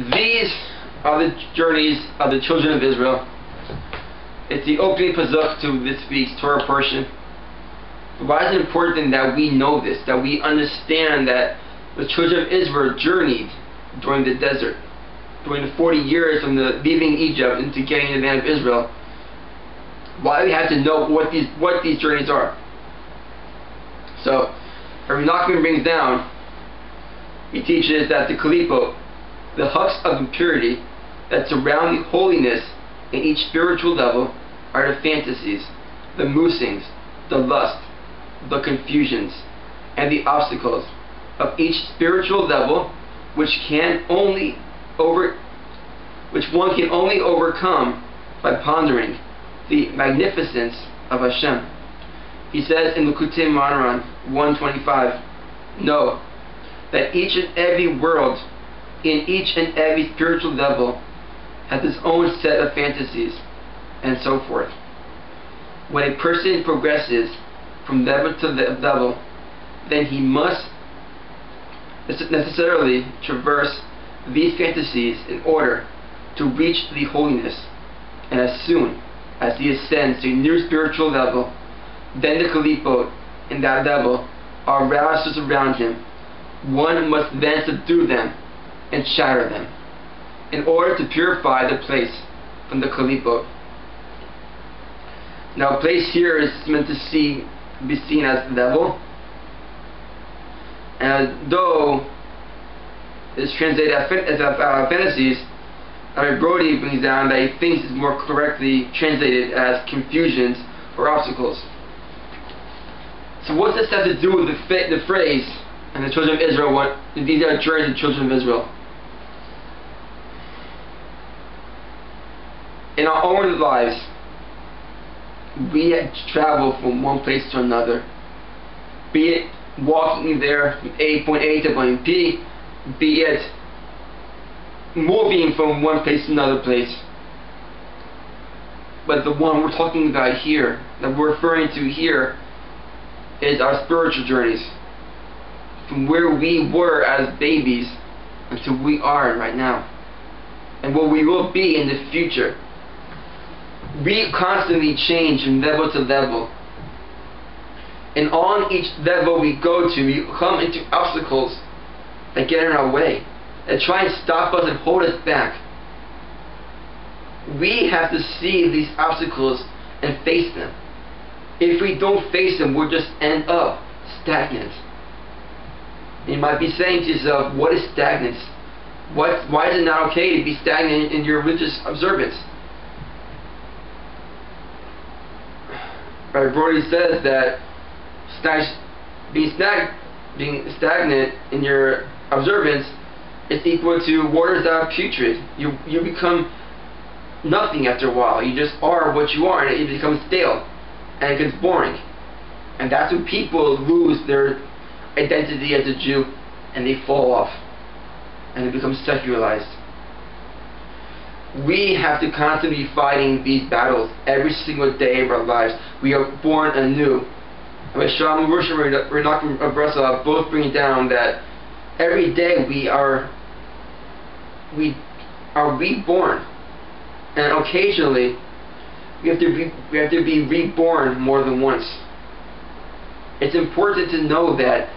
These are the journeys of the children of Israel. It's the opening pasuk to this week's Torah portion. Why is it important that we know this, that we understand that the children of Israel journeyed during the desert, during the 40 years from the leaving Egypt into getting the land of Israel? Why do we have to know what these journeys are? So, Rabbi Nachman brings down, he teaches that the kalipot, the hooks of impurity that surround the holiness in each spiritual level, are the fantasies, the musings, the lust, the confusions, and the obstacles of each spiritual level, which one can only overcome by pondering the magnificence of Hashem. He says in Likutei Moharan 125, know that each and every world in each and every spiritual level has its own set of fantasies and so forth. When a person progresses from level to level, then he must necessarily traverse these fantasies in order to reach the holiness. And as soon as he ascends to a new spiritual level, then the kalipot in that level are roused to surround him. One must then subdue them and shatter them in order to purify the place from the kalipot. Now, place here is meant to be seen as level, and though it's translated as fantasies, Brody brings down that he thinks it's more correctly translated as confusions or obstacles. So what's this have to do with the phrase, and the children of Israel, these are journeys of the children of Israel? In our own lives, we travel from one place to another, be it walking there from point A to point B, be it moving from one place to another place. But the one we're talking about here, that we're referring to here, is our spiritual journeys, from where we were as babies until we are right now, and what we will be in the future. We constantly change from level to level, and on each level we go to, we come into obstacles that get in our way, that try and stop us and hold us back. We have to see these obstacles and face them. If we don't face them, we'll just end up stagnant. You might be saying to yourself, what is stagnance? Why is it not okay to be stagnant in your religious observance? Rabbi Brody says that being stagnant in your observance is equal to waters that are putrid. You become nothing after a while. You just are what you are, and it becomes stale, and it gets boring. And that's when people lose their identity as a Jew, and they fall off, and they become secularized. We have to constantly be fighting these battles every single day of our lives. We are born anew. And Shalom and Rosh and both bring down that every day we are reborn, and occasionally we have to be reborn more than once. It's important to know that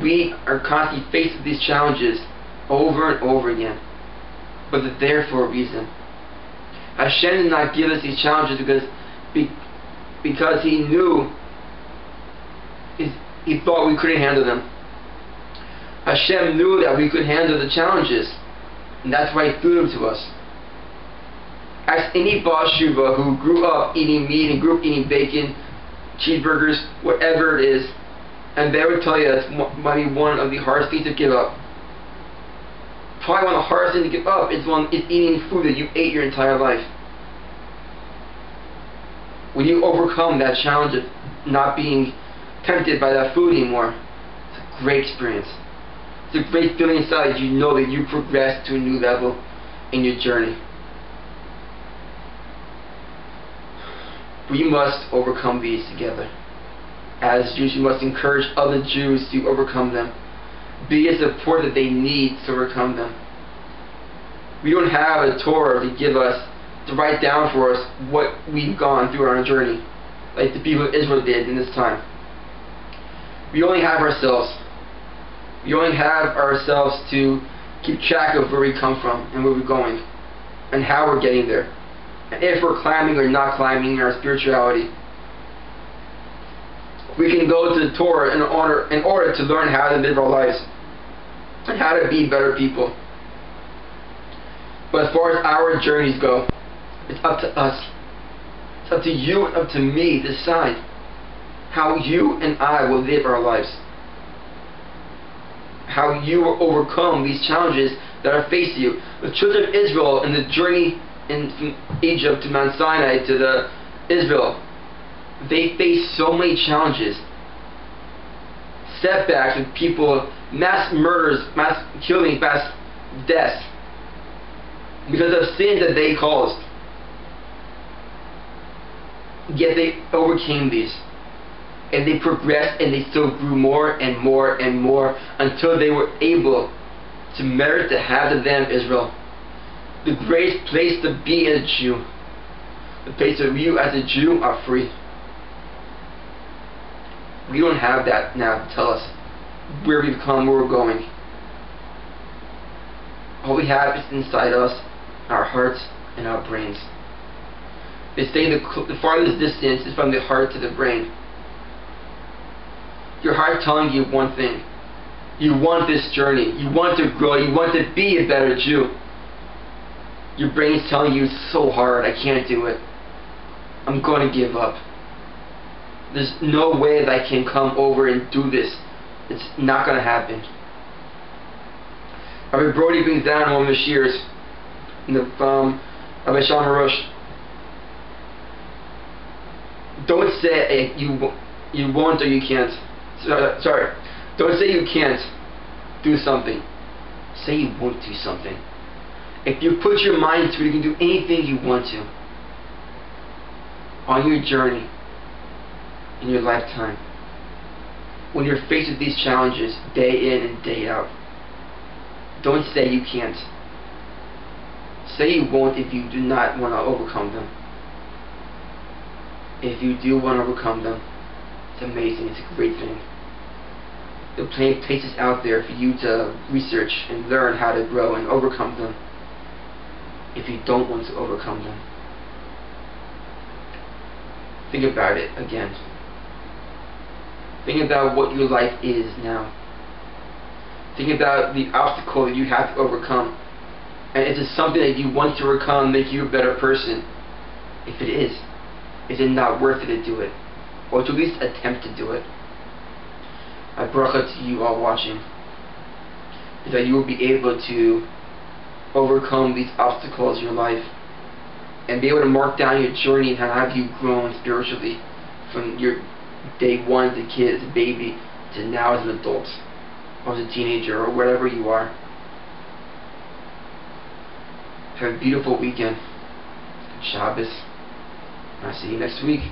we are constantly faced with these challenges over and over again, but they're there for a reason. Hashem did not give us these challenges because He knew, He thought we couldn't handle them. Hashem knew that we could handle the challenges, and that's why He threw them to us. Ask any Baal Shuva who grew up eating meat and grew up eating bacon, cheeseburgers, whatever it is, and they would tell you that's might be one of the hardest things to give up. Probably one of the hardest things to give up is eating food that you ate your entire life. When you overcome that challenge of not being tempted by that food anymore, it's a great experience. It's a great feeling inside. You know that you progressed to a new level in your journey. We must overcome these together. As Jews, we must encourage other Jews to overcome them. Be the support that they need to overcome them. We don't have a Torah to give us, to write down for us what we've gone through on our journey, like the people of Israel did in this time. We only have ourselves. We only have ourselves to keep track of where we come from and where we're going and how we're getting there, and if we're climbing or not climbing in our spirituality. We can go to the Torah in order to learn how to live our lives and how to be better people. But as far as our journeys go, it's up to us. It's up to you and up to me to decide how you and I will live our lives. How you will overcome these challenges that are facing you. The children of Israel in the journey from Egypt to Mount Sinai to Israel, they faced so many challenges. Setbacks with people, mass murders, mass killing, mass deaths, because of sins that they caused. Yet they overcame these. And they progressed, and they still grew more and more and more until they were able to merit to have the land of Israel. The greatest place to be as a Jew. The place where you as a Jew are free. We don't have that now to tell us where we've come, where we're going. All we have is inside us, our hearts and our brains. They say the farthest distance is from the heart to the brain. Your heart telling you one thing. You want this journey. You want to grow. You want to be a better Jew. Your brain's telling you it's so hard. I can't do it. I'm going to give up. There's no way that I can come over and do this. It's not going to happen. Rabbi Brody brings down one of the shears from Rabbi Shalom Arush. Don't say you won't or you can't. Sorry. Don't say you can't do something. Say you won't do something. If you put your mind to it, you can do anything you want to on your journey in your lifetime. When you're faced with these challenges day in and day out, don't say you can't. Say you won't if you do not want to overcome them. If you do want to overcome them, it's amazing. It's a great thing. There are plenty of places out there for you to research and learn how to grow and overcome them. If you don't want to overcome them, think about it again. Think about what your life is now. Think about the obstacle that you have to overcome. And is it something that you want to overcome, make you a better person? If it is it not worth it to do it? Or to at least attempt to do it? My bracha to you all watching is that you will be able to overcome these obstacles in your life and be able to mark down your journey and how have you grown spiritually from your day one as a kid, as a baby, to now as an adult, or as a teenager, or wherever you are. Have a beautiful weekend. Shabbos. I'll see you next week.